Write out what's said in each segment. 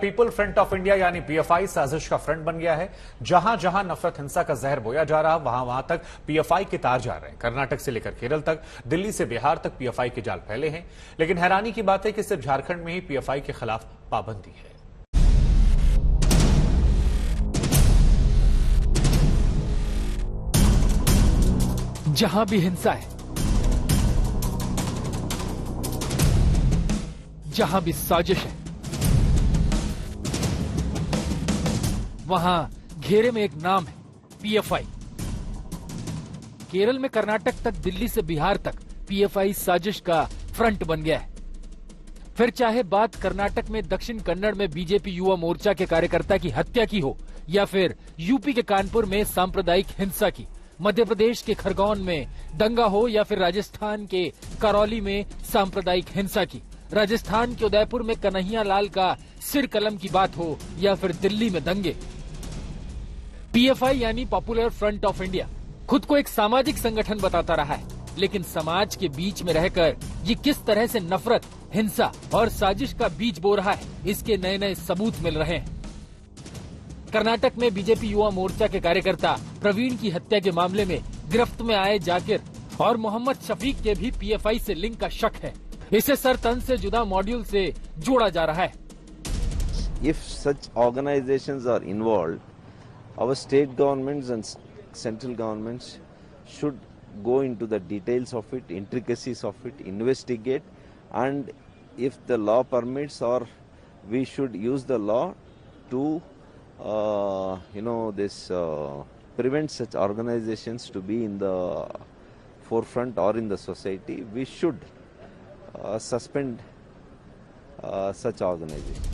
People front of India यानी PFI साजिश का फ्रंट बन गया है। जहां जहां नफरत हिंसा का जहर बोया जा रहा, वहां वहां तक पीएफआई के तार जा रहे हैं। कर्नाटक से लेकर केरल तक, दिल्ली से बिहार तक पीएफआई के जाल फैले हैं। लेकिन हैरानी की बात है कि सिर्फ झारखंड में ही पीएफआई के खिलाफ पाबंदी है। जहां भी हिंसा है, जहां भी साजिश है, वहां घेरे में एक नाम है, पीएफआई। केरल में कर्नाटक तक, दिल्ली से बिहार तक पीएफआई साजिश का फ्रंट बन गया है। फिर चाहे बात कर्नाटक में दक्षिण कन्नड़ में बीजेपी युवा मोर्चा के कार्यकर्ता की हत्या की हो, या फिर यूपी के कानपुर में सांप्रदायिक हिंसा की, मध्य प्रदेश के खरगोन में दंगा हो, या फिर राजस्थान के करौली में सांप्रदायिक हिंसा की, राजस्थान के उदयपुर में कन्हैया लाल का सिर कलम की बात हो, या फिर दिल्ली में दंगे। पीएफआई यानी पॉपुलर फ्रंट ऑफ इंडिया खुद को एक सामाजिक संगठन बताता रहा है, लेकिन समाज के बीच में रहकर ये किस तरह से नफरत, हिंसा और साजिश का बीज बो रहा है, इसके नए नए सबूत मिल रहे हैं। कर्नाटक में बीजेपी युवा मोर्चा के कार्यकर्ता प्रवीण की हत्या के मामले में गिरफ्त में आए जाकिर और मोहम्मद शफीक के भी पीएफआई से लिंक का शक है। इसे सर तन से जुदा मॉड्यूल से जोड़ा जा रहा है। If such organizations are involved, our state governments and central governments should go into the details of it, intricacies of it, investigate, and if the law permits, or we should use the law to prevent such organizations to be in the forefront or in the society. We should suspend such organizations.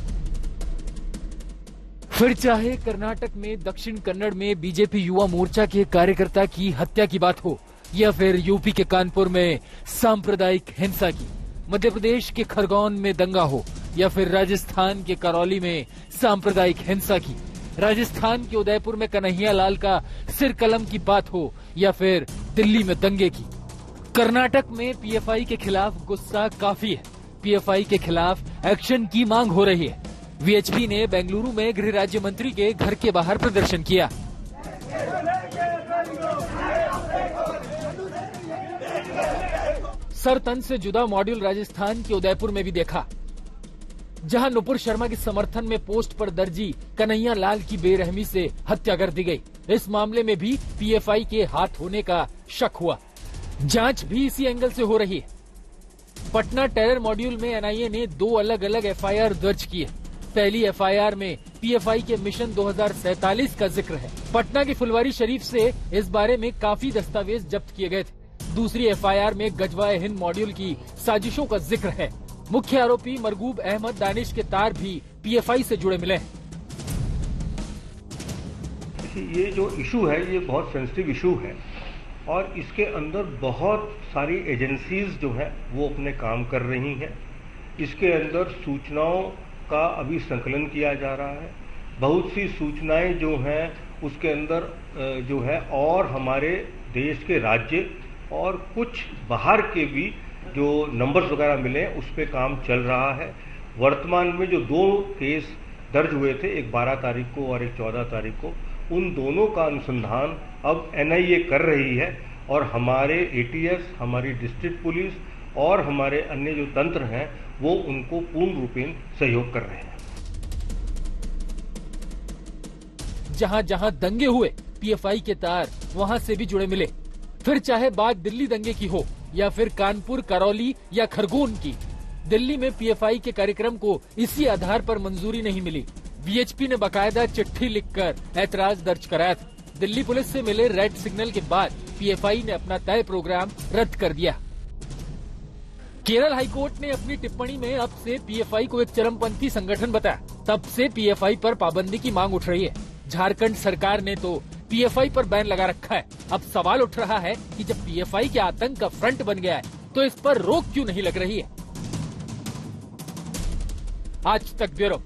फिर चाहे कर्नाटक में दक्षिण कन्नड़ में BJP Yuva Morcha के कार्यकर्ता की हत्या की बात हो, या फिर यूपी के कानपुर में सांप्रदायिक हिंसा की, मध्य प्रदेश के खरगोन में दंगा हो, या फिर राजस्थान के करौली में सांप्रदायिक हिंसा की, राजस्थान के उदयपुर में कन्हैया लाल का सिर कलम की बात हो, या फिर दिल्ली में दंगे की। कर्नाटक में पीएफआई के खिलाफ गुस्सा काफी है। पीएफआई के खिलाफ एक्शन की मांग हो रही है। वीएचपी ने बेंगलुरु में गृह राज्य मंत्री के घर के बाहर प्रदर्शन किया। सर तन से जुदा मॉड्यूल राजस्थान के उदयपुर में भी देखा, जहां नुपुर शर्मा के समर्थन में पोस्ट पर दर्जी कन्हैया लाल की बेरहमी से हत्या कर दी गई। इस मामले में भी पीएफआई के हाथ होने का शक हुआ। जांच भी इसी एंगल से हो रही है। पटना टेरर मॉड्यूल में एनआईए ने 2 अलग अलग एफआईआर दर्ज की है। पहली एफआईआर में पीएफआई के मिशन 2047 का जिक्र है। पटना के फुलवारी शरीफ से इस बारे में काफी दस्तावेज जब्त किए गए थे। दूसरी एफआईआर में गजवाए हिंद मॉड्यूल की साजिशों का जिक्र है। मुख्य आरोपी मरगूब अहमद दानिश के तार भी पीएफआई से जुड़े मिले हैं। ये जो इशू है, ये बहुत सेंसिटिव इशू है और इसके अंदर बहुत सारी एजेंसीज जो है वो अपने काम कर रही हैं। इसके अंदर सूचनाओं का अभी संकलन किया जा रहा है। बहुत सी सूचनाएं जो हैं उसके अंदर जो है, और हमारे देश के राज्य और कुछ बाहर के भी जो नंबर्स वगैरह मिले उस पे काम चल रहा है। वर्तमान में जो 2 केस दर्ज हुए थे, एक 12 तारीख को और एक 14 तारीख को, उन दोनों का अनुसंधान अब एनआईए कर रही है और हमारे एटीएस, हमारी डिस्ट्रिक्ट पुलिस और हमारे अन्य जो तंत्र हैं वो उनको पूर्ण रूपेण सहयोग कर रहे हैं। जहां जहां दंगे हुए, पीएफआई के तार वहां से भी जुड़े मिले। फिर चाहे बात दिल्ली दंगे की हो, या फिर कानपुर, करौली या खरगोन की, दिल्ली में पीएफआई के कार्यक्रम को इसी आधार पर मंजूरी नहीं मिली। वीएचपी ने बाकायदा चिट्ठी लिखकर ऐतराज दर्ज कराया था। दिल्ली पुलिस से मिले रेड सिग्नल के बाद पीएफआई ने अपना तय प्रोग्राम रद्द कर दिया। केरल हाईकोर्ट ने अपनी टिप्पणी में अब से पीएफआई को एक चरमपंथी संगठन बताया। तब से पीएफआई पर पाबंदी की मांग उठ रही है। झारखंड सरकार ने तो पीएफआई पर बैन लगा रखा है। अब सवाल उठ रहा है कि जब पीएफआई के आतंक का फ्रंट बन गया है तो इस पर रोक क्यों नहीं लग रही है। आज तक ब्यूरो।